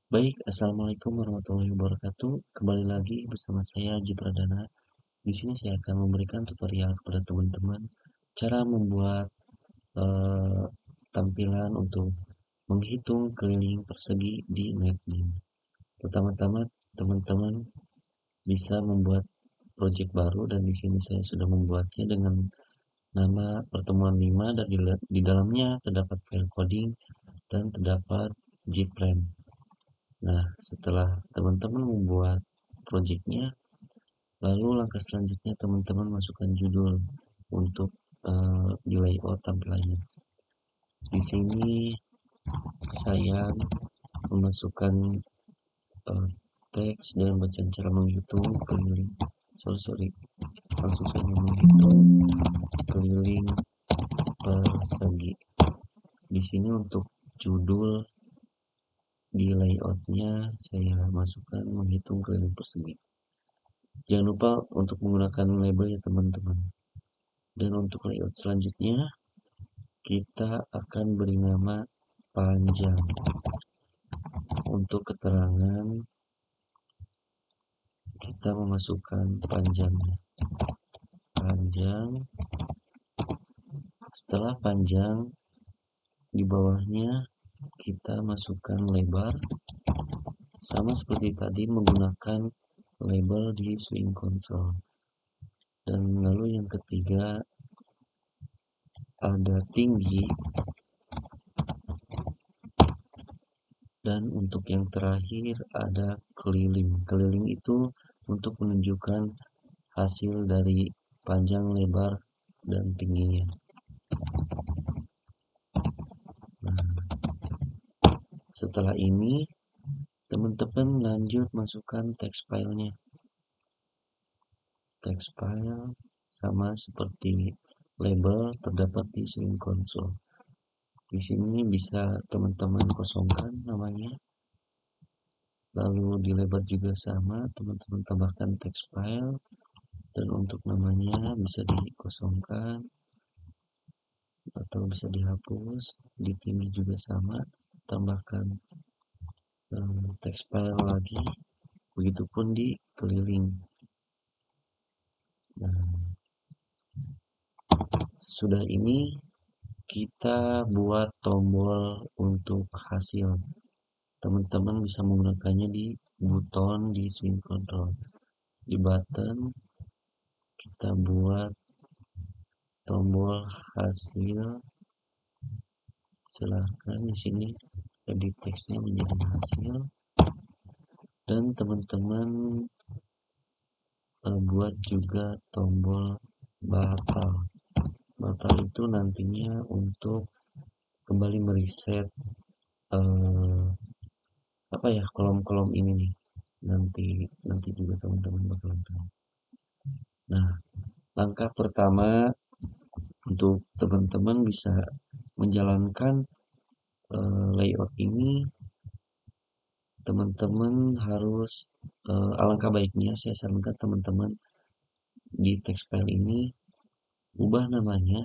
Baik, assalamualaikum warahmatullahi wabarakatuh. Kembali lagi bersama saya Haji Pradana. Di sini saya akan memberikan tutorial kepada teman-teman cara membuat eh, tampilan untuk menghitung keliling persegi di NetBeans. Pertama-tama, teman-teman bisa membuat project baru dan di sini saya sudah membuatnya dengan nama pertemuan 5 dan di dalamnya terdapat file coding dan terdapat Gplan. Nah, setelah teman-teman membuat projectnya, lalu langkah selanjutnya teman-teman masukkan judul untuk di layout tampilannya. Di sini saya memasukkan teks dan bacaan cara menghitung keliling. Sorry, langsung saja menghitung keliling persegi. Di sini untuk judul di layoutnya saya masukkan menghitung keliling persegi. Jangan lupa untuk menggunakan label ya teman-teman. Dan untuk layout selanjutnya kita akan beri nama panjang. Untuk keterangan kita memasukkan panjangnya. Panjang. Setelah panjang di bawahnya kita masukkan lebar. Sama seperti tadi menggunakan label di swing control. Dan lalu yang ketiga ada tinggi. Dan untuk yang terakhir ada keliling. Keliling itu untuk menunjukkan hasil dari panjang, lebar, dan tingginya. Nah, setelah ini teman-teman lanjut masukkan text filenya. Text file sama seperti label terdapat di swing console. Di sini bisa teman-teman kosongkan namanya. Lalu di lebar juga sama, teman-teman tambahkan text file dan untuk namanya bisa dikosongkan atau bisa dihapus. Di tinggi juga sama, tambahkan text file lagi. Begitupun di keliling. Nah, sudah ini kita buat tombol untuk hasil. Teman-teman bisa menggunakannya di buton di swing control. Di button kita buat tombol hasil. Silahkan di sini edit teksnya menjadi hasil. Dan teman-teman buat juga tombol batal. Batal itu nantinya untuk kembali mereset kolom-kolom ini nih. Nanti juga teman-teman bakalan tahu. Nah, langkah pertama untuk teman-teman bisa menjalankan layout ini, teman-teman harus alangkah baiknya saya sarankan teman-teman di text file ini ubah namanya,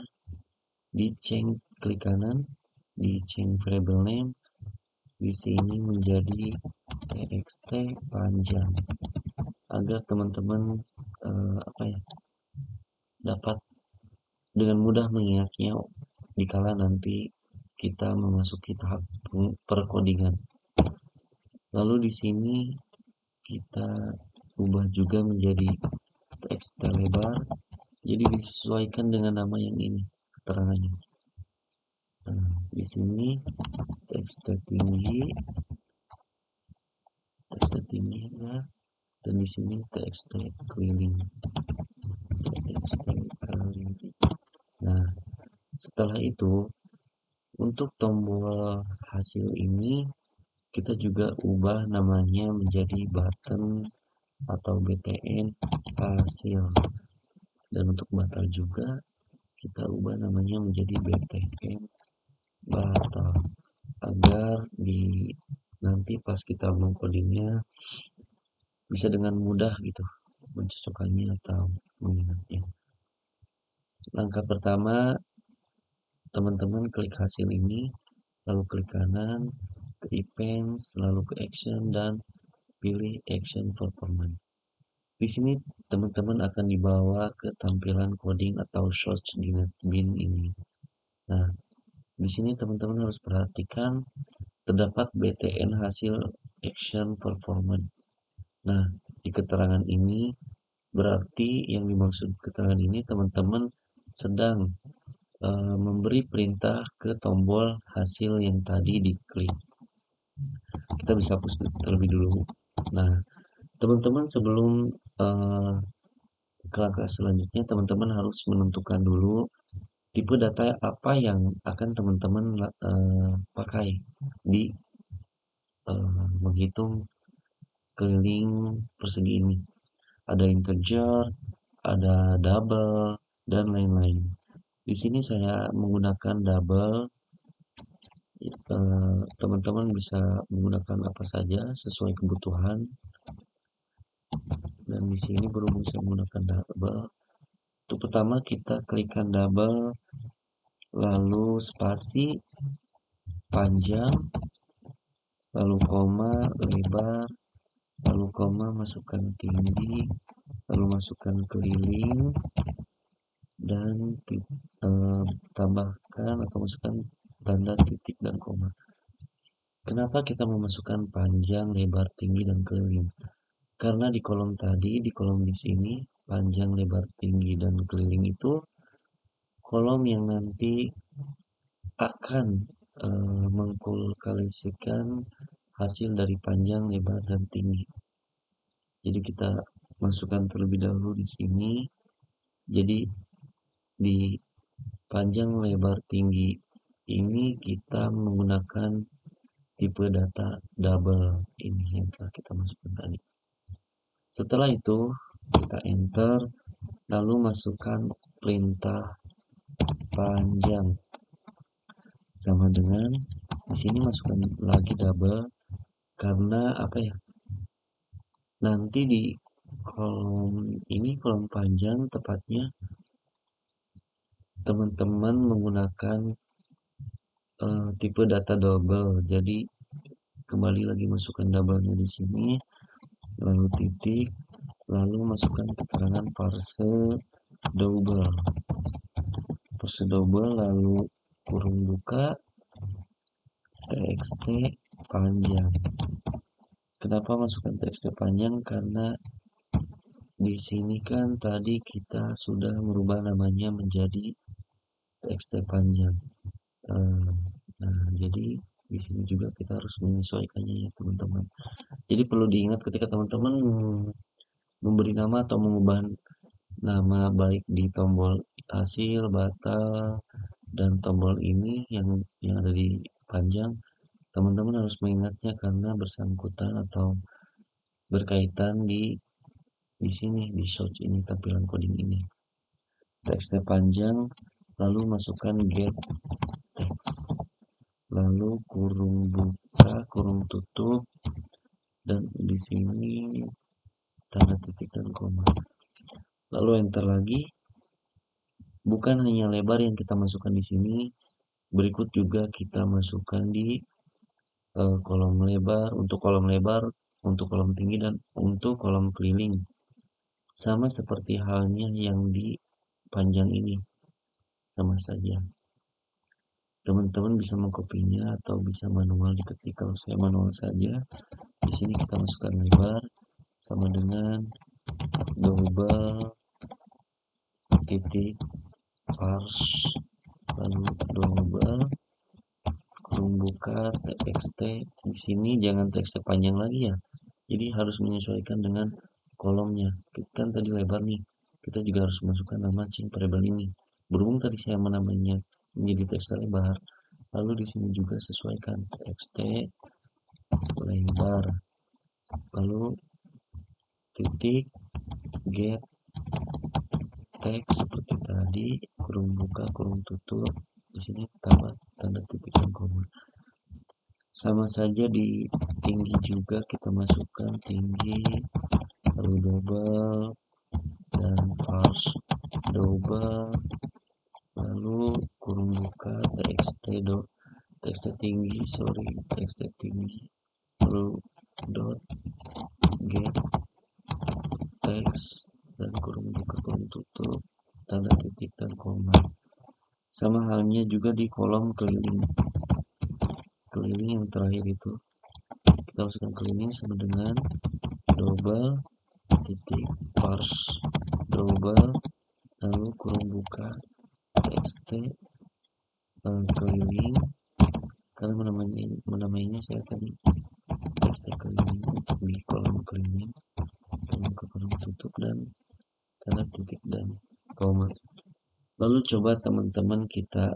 di change klik kanan, di change variable name, di sini menjadi txt panjang agar teman-teman dapat dengan mudah mengingatnya dikala nanti kita memasuki tahap perkodingan. Lalu di sini kita ubah juga menjadi txt lebar, jadi disesuaikan dengan nama yang ini keterangannya. Nah, di sini txt tinggi ya, dan di sini txt keliling. Nah, setelah itu untuk tombol hasil ini kita juga ubah namanya menjadi button atau btn hasil, dan untuk batal juga kita ubah namanya menjadi btn batal agar nanti pas kita mengcodingnya bisa dengan mudah gitu mencocokkannya atau mengingatnya. Langkah pertama teman-teman klik hasil ini, lalu klik kanan, ke events, lalu ke action, dan pilih action performance. Di sini teman-teman akan dibawa ke tampilan coding atau search di NetBeans ini. Nah, di sini teman-teman harus perhatikan terdapat BTN hasil action performance. Nah, di keterangan ini berarti yang dimaksud keterangan ini teman-teman sedang memberi perintah ke tombol hasil yang tadi diklik. Kita bisa hapus terlebih dulu. Nah, teman-teman sebelum ke langkah selanjutnya, teman-teman harus menentukan dulu tipe data apa yang akan teman-teman pakai di menghitung keliling persegi ini. Ada integer, ada double, dan lain-lain. Di sini saya menggunakan double. Teman-teman bisa menggunakan apa saja sesuai kebutuhan. Dan di sini berhubung saya menggunakan double, untuk pertama kita klikkan double, lalu spasi, panjang, lalu koma, lebar, lalu koma, masukkan tinggi, lalu masukkan keliling, dan tambahkan atau masukkan tanda titik dan koma. Kenapa kita memasukkan panjang, lebar, tinggi, dan keliling? Karena di kolom tadi, di kolom di sini, panjang, lebar, tinggi, dan keliling itu kolom yang nanti akan mengkalkulasikan hasil dari panjang, lebar, dan tinggi. Jadi kita masukkan terlebih dahulu di sini. Jadi di panjang, lebar, tinggi ini kita menggunakan tipe data double ini yang telah kita masukkan tadi. Setelah itu kita enter, lalu masukkan perintah panjang sama dengan di sini masukkan lagi double karena apa ya? Nanti di kolom ini, kolom panjang tepatnya, teman-teman menggunakan tipe data double. Jadi kembali lagi masukkan double-nya di sini, lalu titik, lalu masukkan keterangan parse double, lalu kurung buka txt panjang. Kenapa masukkan txt panjang? Karena di sini kan tadi kita sudah merubah namanya menjadi txt panjang. Nah, jadi di sini juga kita harus menyesuaikannya ya teman-teman. Jadi perlu diingat ketika teman-teman memberi nama atau mengubah nama baik di tombol hasil, batal, dan tombol ini yang ada di panjang, teman-teman harus mengingatnya karena bersangkutan atau berkaitan di sini di search ini, tampilan coding ini. Teks panjang, lalu masukkan get text, lalu kurung buka, kurung tutup, dan di sini tanda titik dan koma. Lalu enter lagi. Bukan hanya lebar yang kita masukkan di sini, berikut juga kita masukkan di kolom lebar, untuk kolom lebar, untuk kolom tinggi, dan untuk kolom keliling. Sama seperti halnya yang di panjang ini, sama saja. Teman-teman bisa mengkopinya atau bisa manual diketik. Kalau saya manual saja, di sini kita masukkan lebar sama dengan double titik parse, lalu double kurung buka txt. Di sini jangan txt panjang lagi ya, jadi harus menyesuaikan dengan kolomnya. Kan tadi lebar nih, kita juga harus masukkan nama change variable ini. Berhubung tadi saya menamainya menjadi txt lebar, lalu di sini juga sesuaikan txt lebar, lalu titik get text seperti tadi, kurung buka kurung tutup, di sini tambah tanda titik dan koma. Sama saja di tinggi juga kita masukkan tinggi, lalu double, dan parse double, lalu kurung buka txt tinggi, txt tinggi, lalu dot get text dan kurung buka kurung tutup, tanda titik dan koma. Sama halnya juga di kolom keliling yang terakhir itu kita masukkan keliling sama dengan double titik parse double lalu kurung buka txt keliling, karena menamainya saya tadi txt keliling untuk di kolom keliling, kurung tutup dan tanda titik dan koma. Lalu coba teman-teman kita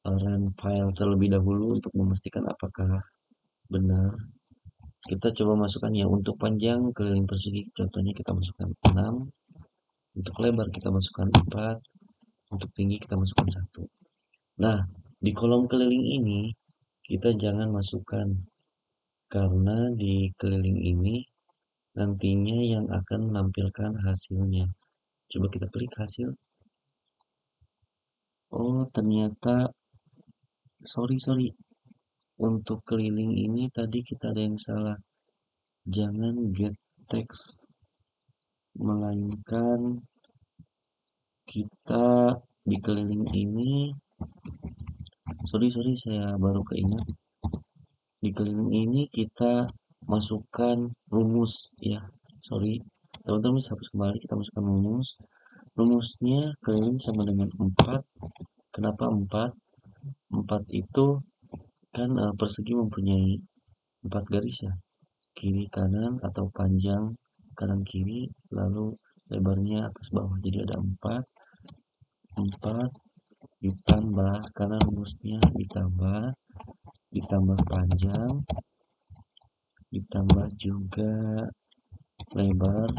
run file terlebih dahulu untuk memastikan apakah benar. Kita coba masukkan ya, untuk panjang keliling persegi contohnya kita masukkan 6, untuk lebar kita masukkan 4, untuk tinggi kita masukkan 1. Nah, di kolom keliling ini kita jangan masukkan, karena di keliling ini nantinya yang akan menampilkan hasilnya. Coba kita klik hasil. Oh, ternyata sorry. Untuk keliling ini tadi kita ada yang salah. Jangan get text, melainkan kita di keliling ini sorry saya baru keingat, di keliling ini kita masukkan rumus ya. Sorry teman-teman, bisa hapus kembali, kita masukkan rumusnya keliling sama dengan 4. Kenapa 4? 4 itu kan persegi mempunyai 4 garis ya, kiri kanan atau panjang kanan kiri, lalu lebarnya atas bawah, jadi ada 4 ditambah, karena rumusnya ditambah panjang, ditambah juga lebar,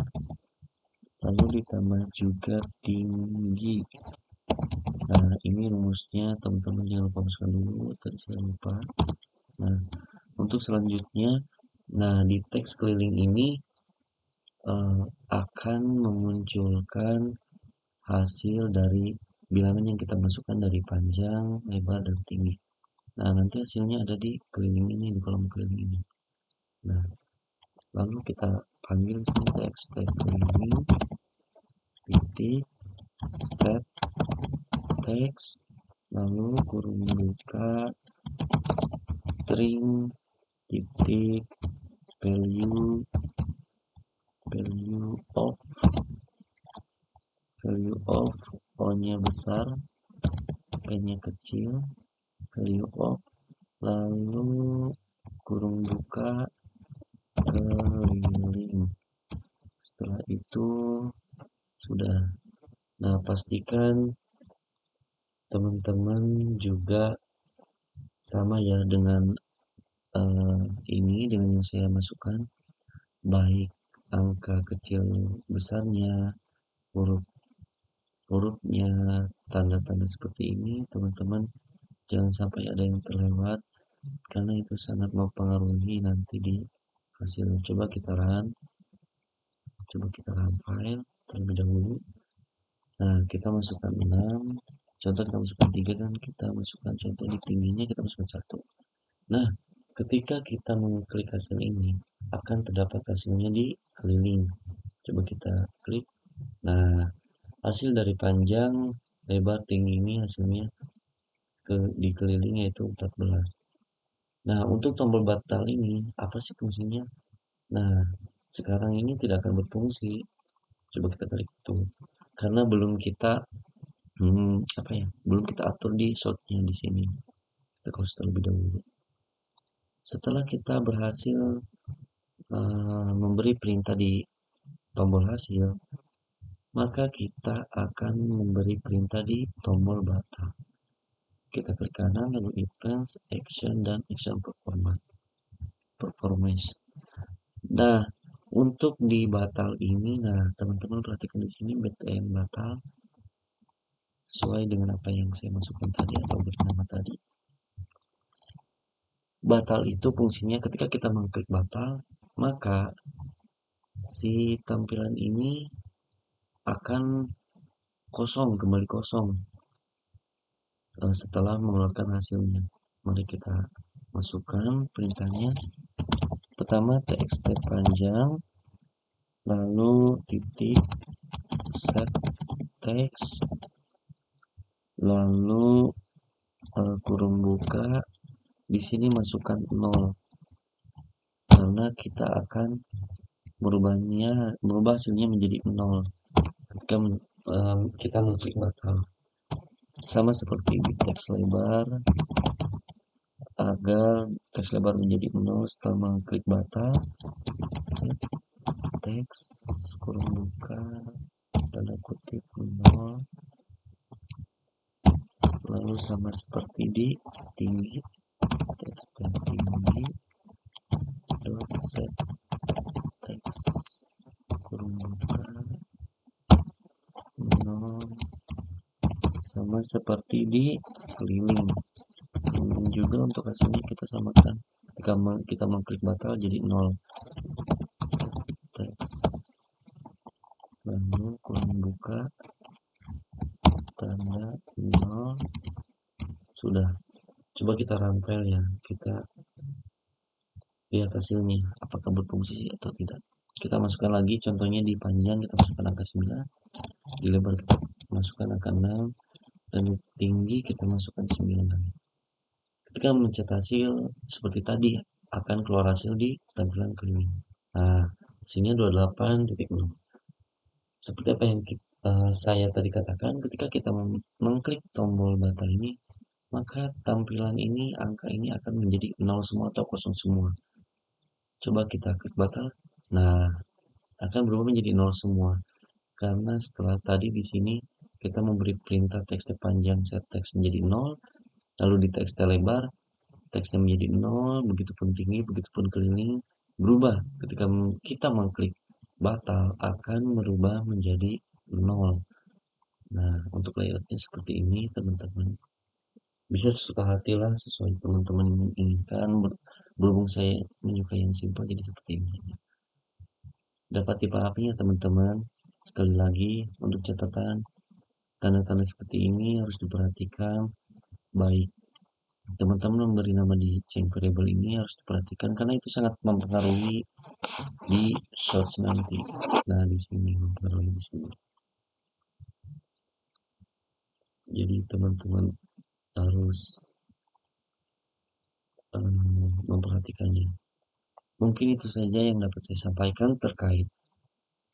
lalu ditambah juga tinggi. Nah, ini rumusnya, teman-teman jangan lupa masukkan dulu, tadi saya lupa. Nah, untuk selanjutnya, nah di teks keliling ini akan memunculkan hasil dari bilangan yang kita masukkan dari panjang, lebar, dan tinggi. Nah, nanti hasilnya ada di keliling ini, di kolom keliling ini. Nah, lalu kita panggil sini teks keliling titik set text, lalu kurung buka string titik value of O nya besar, P nya kecil, value of, lalu kurung buka keliling. Setelah itu sudah. Nah, pastikan teman-teman juga sama ya dengan ini, dengan yang saya masukkan, baik angka kecil besarnya, hurufnya, tanda-tanda seperti ini, teman-teman jangan sampai ada yang terlewat, karena itu sangat mempengaruhi nanti di hasil. Coba kita run file terlebih dahulu. Nah, kita masukkan 6, contoh kita masukkan 3, dan kita masukkan contoh di tingginya kita masukkan 1. Nah, ketika kita mengklik hasil ini, akan terdapat hasilnya di keliling. Coba kita klik. Nah, hasil dari panjang, lebar, tinggi ini hasilnya di keliling yaitu 14. Nah, untuk tombol batal ini, apa sih fungsinya? Nah, sekarang ini tidak akan berfungsi. Coba kita klik tuh. Karena belum kita belum kita atur di shotnya di sini. Kita close terlebih dahulu. Setelah kita berhasil memberi perintah di tombol hasil, maka kita akan memberi perintah di tombol batal. Kita klik kanan, lalu events, action, dan action performance. Nah, untuk di batal ini, nah teman-teman perhatikan di sini BTN batal sesuai dengan apa yang saya masukkan tadi atau bernama tadi. Batal itu fungsinya ketika kita mengklik batal, maka si tampilan ini akan kembali kosong setelah mengeluarkan hasilnya. Mari kita masukkan perintahnya. Pertama txt panjang, lalu titik set text, lalu kurung buka. Di sini masukkan 0 karena kita akan merubah hasilnya menjadi 0 ketika kita mengklik batal. Sama seperti di teks lebar, agar teks lebar menjadi 0 setelah mengklik batal, set teks kurung buka tanda kutip 0, lalu sama seperti di tinggi, teks tinggi dot set teks kurung buka 0, sama seperti di keliling. Juga untuk hasilnya kita samakan, ketika kita mengklik batal jadi 0, teks lalu kurung buka tanda 0. Sudah, coba kita rampel ya, kita lihat hasilnya apakah berfungsi atau tidak. Kita masukkan lagi, contohnya di panjang kita masukkan angka 9, di lebar kita masukkan angka 6, dan di tinggi kita masukkan 9 lagi. Ketika mencet hasil seperti tadi akan keluar hasil di tampilan keliling. Nah, hasilnya 28.0. Seperti apa yang saya tadi katakan, ketika kita mengklik tombol batal ini, maka tampilan ini, angka ini akan menjadi 0 semua atau kosong semua. Coba kita klik batal. Nah, akan berubah menjadi 0 semua. Karena setelah tadi di sini kita memberi perintah teks panjang set teks menjadi 0, lalu di teks lebar teksnya menjadi 0, begitupun tinggi, begitupun keliling, berubah ketika kita mengklik batal akan merubah menjadi 0. Nah, untuk layoutnya seperti ini teman-teman. Bisa sesuka hatilah sesuai teman-teman inginkan, berhubung saya menyukai yang simpel jadi seperti ini. Dapat dipahaminya teman-teman. Sekali lagi untuk catatan, tanda-tanda seperti ini harus diperhatikan baik. Teman-teman memberi nama di change variable ini harus diperhatikan karena itu sangat mempengaruhi di shorts nanti. Nah, di sini mempengaruhi di sini. Jadi teman-teman harus memperhatikannya. Mungkin itu saja yang dapat saya sampaikan terkait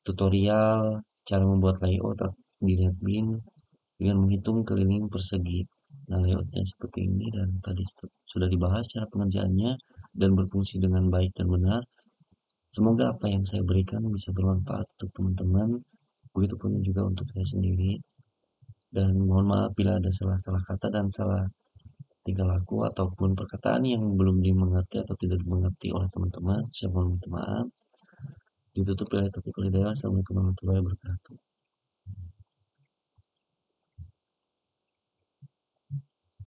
tutorial cara membuat layout di NetBeans dengan menghitung keliling persegi. Nah, layoutnya seperti ini dan tadi sudah dibahas cara pengerjaannya dan berfungsi dengan baik dan benar. Semoga apa yang saya berikan bisa bermanfaat untuk teman-teman, begitupun juga untuk saya sendiri. Dan mohon maaf bila ada salah-salah kata dan salah tingkah laku ataupun perkataan yang belum dimengerti atau tidak dimengerti oleh teman-teman. Saya mohon maaf. Ditutup oleh topik lidahnya. Assalamualaikum warahmatullahi wabarakatuh.